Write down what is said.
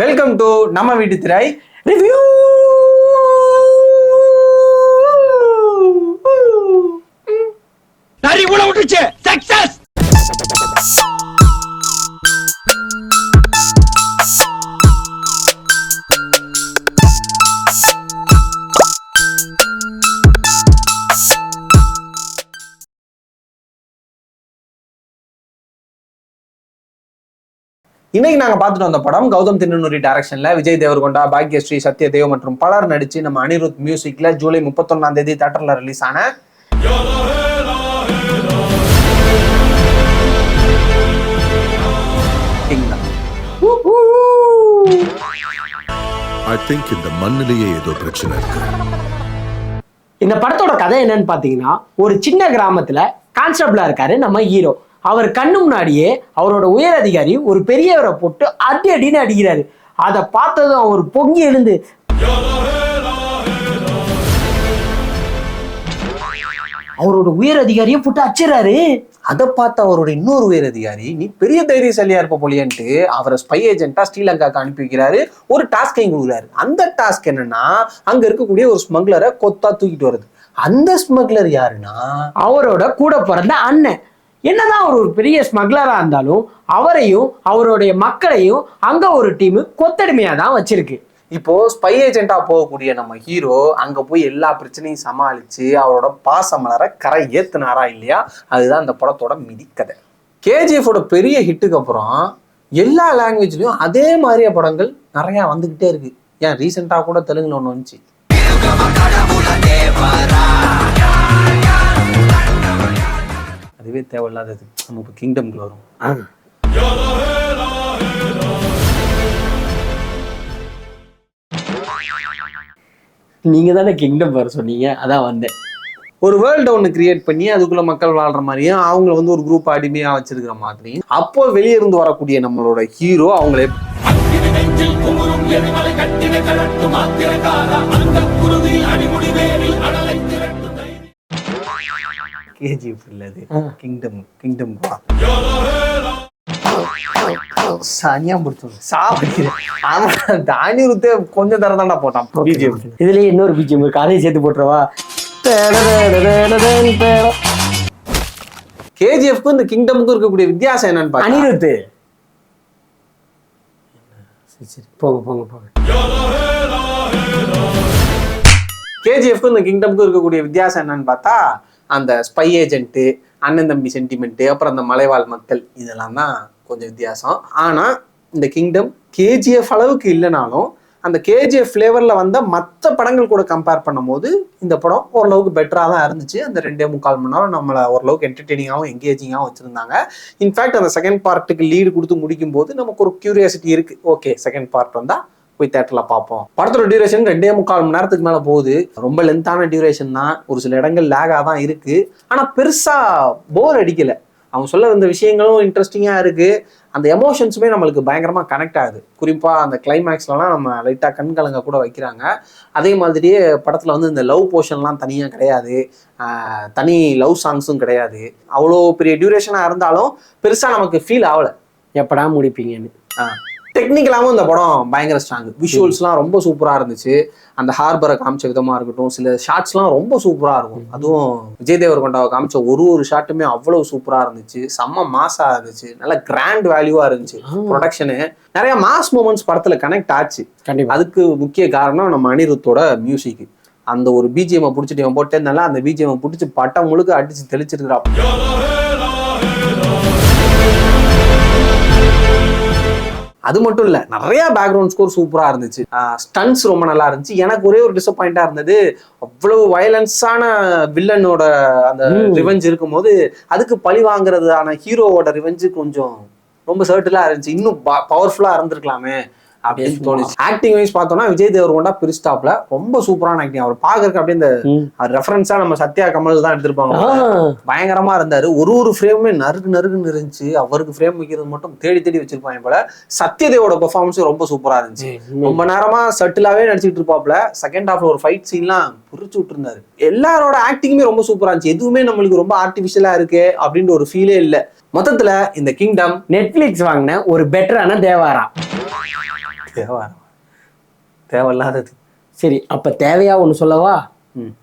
Welcome to நம்ம வீட்டு திரை ரிவ்யூ. நரி கூட விட்டுச்சு சக்சஸ். இன்னைக்கு நாங்க பார்த்துட்டு வந்த படம் கௌதம் தின்னனூரி டைரக்ஷன்ல விஜய் தேவர்கொண்டா, பாக்யஸ்ரீ, சத்யதேவ் மற்றும் பலர் நடிச்சு நம்ம அனிருத் மியூசிக்ல ஜூலை 31ஆம் தேதி தியேட்டர்ல ரிலீஸ் ஆன I think இந்த மண்ணிலேயே ஏதோ பிரச்சனை இருக்கு. இந்த படத்தோட கதை என்னன்னு பாத்தீங்கன்னா, ஒரு சின்ன கிராமத்துல கான்ஸ்டபிளா இருக்காரு நம்ம ஹீரோ. அவர் கண்ணு முன்னாடியே அவரோட உயர் அதிகாரி ஒரு பெரியவரை போட்டு அடின்னு அடிக்கிறாரு. அதை பார்த்ததும் அவர் பொங்கி எழுந்து அவரோட உயர் அதிகாரியை போட்டு அச்சிடறாரு. அதை பார்த்து அவரோட இன்னொரு உயர் அதிகாரி, நீ பெரிய தைரியசாலியா இருப்ப போலியன்ட்டு அவரை ஸ்பை ஏஜென்ட்டா ஸ்ரீலங்காக்கு அனுப்பி வைக்கிறாரு. ஒரு டாஸ்கையும் கொடுக்குறாரு. அந்த டாஸ்க் என்னன்னா, அங்க இருக்கக்கூடிய ஒரு ஸ்மக்லரை கொத்தா தூக்கிட்டு வருது. அந்த ஸ்மக்லர் யாருன்னா அவரோட கூட பிறந்த அண்ணன். என்னதான் அவர் ஒரு பெரிய ஸ்மக்லரா இருந்தாலும் அவரையும் அவருடைய மக்களையும் அங்க ஒரு டீம் கொத்தடிமையா தான் வச்சிருக்கு. இப்போ ஸ்பை ஏஜென்ட்டா போகக்கூடிய நம்ம ஹீரோ அங்க போய் எல்லா பிரச்சனையும் சமாளிச்சு அவரோட பாச மலரை கரை ஏத்துனாரா இல்லையா, அதுதான் அந்த படத்தோட மிதி கதை. கேஜிஎஃபோட பெரிய ஹிட்டுக்கு அப்புறம் எல்லா லாங்குவேஜ்லயும் அதே மாதிரியே படங்கள் நிறைய வந்துகிட்டே இருக்கு. ஏன் ரீசெண்டா கூட தெலுங்குல ஒண்ணு வந்துச்சு. அதுவே தேவையில்லாதது. நம்ம இப்போ கிங்டம்ல வரும். நீங்க தானே கிங்டம் வர சொன்னீங்க, அதான் வந்தேன். ஒரு வேர்ல்டு ஒன்று கிரியேட் பண்ணி அதுக்குள்ள மக்கள் வாழ்ற மாதிரியும் அவங்களை வந்து ஒரு குரூப் அடிமையா வச்சிருக்கிற மாதிரி அப்போ வெளியே இருந்து வரக்கூடிய நம்மளோட ஹீரோ அவங்களே கேஜிஎஃப் இல்லது கிங்டம் சனியா முடிச்சோம் சாவடிக்கிறேன். ஆமா, அனிருத்தே கொஞ்சம் தரதாண்டா போட்டான். இதுலயே இன்னொரு பிஜிஎம் இருக்கு, அதையும் சேர்த்து போட்டுருவா. கேஜிஎஃப்க்கும் இந்த கிங்டமுக்கும் இருக்கக்கூடிய வித்தியாசம் என்னன்னு பாருங்க. அனிருத் சரி போங்க போங்க போங்க. கேஜிஎஃப்க்கும் இந்த கிங்டமுக்கும் இருக்கக்கூடிய வித்தியாசம் என்னன்னு பார்த்தா, அந்த ஸ்பை ஏஜென்ட்டு, அண்ணன் தம்பி சென்டிமெண்ட்டு, அப்புறம் அந்த மலைவாழ் மக்கள், இதெல்லாம் தான் கொஞ்சம் வித்தியாசம். ஆனா இந்த கிங்டம் கேஜிஎஃப் அளவுக்கு இல்லைனாலும் அந்த கேஜிஎஃப் ஃப்ளேவர்ல வந்த மற்ற படங்கள் கூட கம்பேர் பண்ணும் போது இந்த படம் ஓரளவுக்கு பெட்டரா தான் இருந்துச்சு. அந்த 2.25 மணி நேரம் நம்மளை ஓரளவுக்கு என்டர்டெய்னிங்காகவும் என்கேஜிங்காகவும் வச்சிருந்தாங்க. இன்ஃபேக்ட் அந்த செகண்ட் பார்ட்டுக்கு லீடு கொடுத்து முடிக்கும் போது நமக்கு ஒரு கியூரியாசிட்டி இருக்கு. ஓகே, செகண்ட் பார்ட் வந்தா போய் தேட்டர்ல பார்ப்போம். படத்தோட டியூரேஷன் 2.25 மணி நேரத்துக்கு மேல போகுது. ரொம்ப லென்த்தான டியூரேஷன் தான். ஒரு சில இடங்கள் லேகா தான் இருக்கு. ஆனா பெருசா போர் அடிக்கல. அவங்க சொல்ல வந்த விஷயங்களும் இன்ட்ரெஸ்டிங்கா இருக்கு. அந்த எமோஷன்ஸுமே நம்மளுக்கு பயங்கரமா கனெக்ட் ஆகுது. குறிப்பா அந்த கிளைமேக்ஸ்லாம் நம்ம லைட்டா கண்கலங்க கூட வைக்கிறாங்க. அதே மாதிரியே படத்துல வந்து இந்த லவ் போர்ஷன்லாம் தனியா கிடையாது, தனி லவ் சாங்ஸும் கிடையாது. அவ்வளோ பெரிய டியூரேஷனா இருந்தாலும் பெருசா நமக்கு ஃபீல் ஆகல. எப்படா முடிப்பீங்கன்னு. டெக்னிக்கலாகவும் இந்த படம் பயங்கர ஸ்ட்ராங். விஷுவல்ஸ்லாம் ரொம்ப சூப்பராக இருந்துச்சு. அந்த ஹார்பரை காமிச்ச விதமாக இருக்கட்டும், சில ஷாட்ஸ்லாம் ரொம்ப சூப்பராக இருக்கும். அதுவும் விஜய் தேவர்கொண்டாவை காமிச்ச ஒரு ஷாட்டுமே அவ்வளோ சூப்பராக இருந்துச்சு. செம்ம மாஸாக இருந்துச்சு. நல்ல கிராண்ட் வேல்யூவாக இருந்துச்சு. ப்ரொடக்ஷனு நிறைய மாஸ் மூமெண்ட்ஸ் படத்தில் கனெக்ட் ஆச்சு. கண்டிப்பாக அதுக்கு முக்கிய காரணம் நம்ம அனிருத்தோட மியூசிக். அந்த ஒரு பிஜிஎம்ஐ பிடிச்சிட்டு இவன் போட்டே இருந்தாலும் அந்த பிஜிஎம்ஐ பிடிச்சி பட்டம் முழுக்க அடிச்சு தெளிச்சிருக்கிறா. அது மட்டும் இல்ல, நிறைய பேக்ரவுண்ட் ஸ்கோர் சூப்பரா இருந்துச்சு. ஸ்டன்ஸ் ரொம்ப நல்லா இருந்துச்சு. எனக்கு ஒரே ஒரு டிசப்பாயிண்டா இருந்தது, அவ்வளவு வயலன்ஸான வில்லனோட அந்த ரிவெஞ்ச் இருக்கும்போது அதுக்கு பழி வாங்குறதான ஹீரோவோட ரிவெஞ்சு கொஞ்சம் ரொம்ப சர்ட்டிலா இருந்துச்சு. இன்னும் பவர்ஃபுல்லா இருந்திருக்கலாமே அப்படின்னு தோணுச்சு. ஆக்டிங் வைஸ் பார்த்தோம்னா விஜய் தேவர்கொண்டா பிரிஸ்டாப்ல ரொம்ப சூப்பரான ஆக்டிங். அவர் பாக்குறதுக்கு அப்படியே இந்த ரெஃபரன்ஸா நம்ம சத்யா கமல் தான் எடுத்திருப்பாங்க. பயங்கரமா இருந்தாரு. ஒரு ஃப்ரேமுமே நறுக்குன்னு இருந்துச்சு. அவருக்கு ஃப்ரேம் வைக்கிறது மட்டும் தேடி வச்சிருப்பாங்க போல. சத்யதேவோட பெர்ஃபார்மன்ஸ் ரொம்ப சூப்பரா இருந்துச்சு. ரொம்ப நேரமா சட்டிலாவே நடிச்சிட்டு இருப்பாப்ல. செகண்ட் ஹாஃப்ல ஒரு ஃபைட் சீன்லாம் புரிச்சு விட்டு இருந்தாரு. எல்லாரோட ஆக்டிங்குமே ரொம்ப சூப்பரா இருந்துச்சு. எதுவுமே நம்மளுக்கு ரொம்ப ஆர்டிபிஷியலா இருக்கு அப்படின்ற ஒரு ஃபீலே இல்லை. மொத்தத்துல இந்த கிங்டம் நெட்ஃபிளிக்ஸ் வாங்கின ஒரு பெட்டரான தேவாரா. தேவாரம் தேவையில்லாதது. சரி, அப்ப தேவையா ஒண்ணு சொல்லவா? ம்